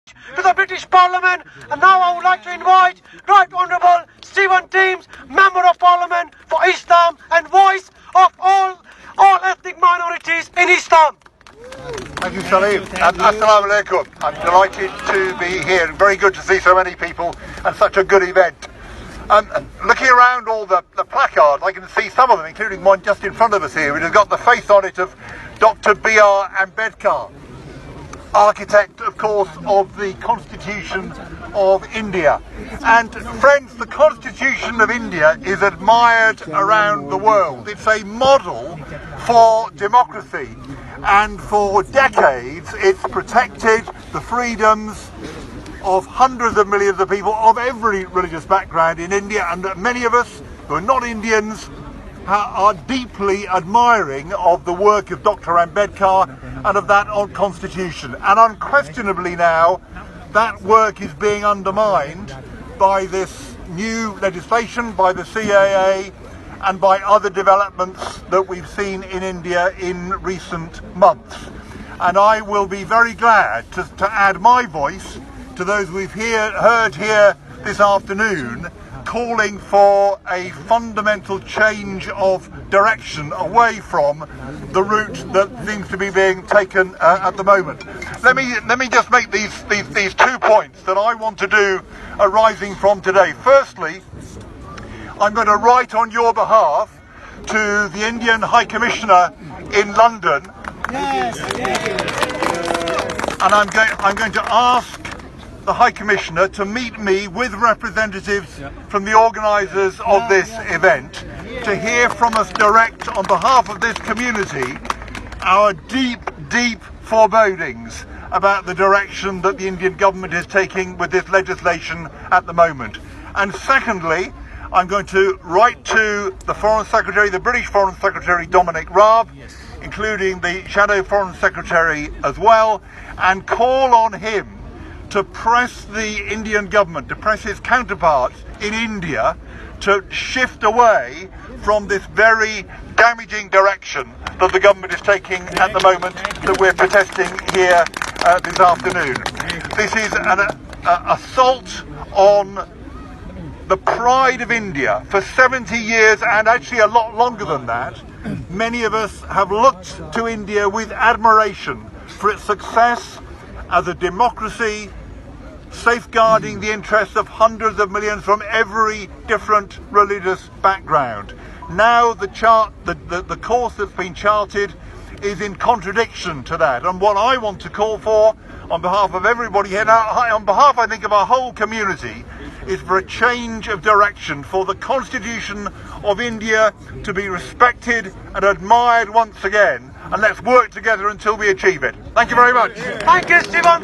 to the British Parliament, and now I would like to invite Right Honourable Stephen Teems, Member of Parliament for Eastham and voice of all ethnic minorities in Eastham. Thank you, Salim. Assalamu alaikum. I'm delighted to be here and very good to see so many people and such a good event. Looking around all the placards, I can see some of them, including one just in front of us here, which has got the face on it of Dr. B.R. Ambedkar, architect, of course, of the Constitution of India. And friends, the Constitution of India is admired around the world. It's a model for democracy, and for decades it's protected the freedoms of hundreds of millions of people of every religious background in India, and many of us who are not Indians are deeply admiring of the work of Dr. Ambedkar and of that Constitution. And unquestionably now, that work is being undermined by this new legislation, by the CAA, and by other developments that we've seen in India in recent months. And I will be very glad to add my voice to those we've heard here this afternoon, calling for a fundamental change of direction away from the route that seems to be being taken at the moment. Let me just make these 2 points that I want to do arising from today. Firstly, I'm going to write on your behalf to the Indian High Commissioner in London, and I'm going to ask the High Commissioner to meet me with representatives from the organisers of this event, to hear from us direct on behalf of this community our deep forebodings about the direction that the Indian government is taking with this legislation at the moment. And secondly, I'm going to write to the Foreign Secretary, the British Foreign Secretary Dominic Raab, including the Shadow Foreign Secretary as well, and call on him to press the Indian government, to press his counterparts in India to shift away from this very damaging direction that the government is taking at the moment that we're protesting here this afternoon. This is an assault on the pride of India. For 70 years, and actually a lot longer than that, many of us have looked to India with admiration for its success as a democracy, safeguarding the interests of hundreds of millions from every different religious background. Now the course that's been charted is in contradiction to that, and what I want to call for on behalf of everybody here, now on behalf I think of our whole community, is for a change of direction, for the Constitution of India to be respected and admired once again, and let's work together until we achieve it. Thank you very much. Thank you, Stephen.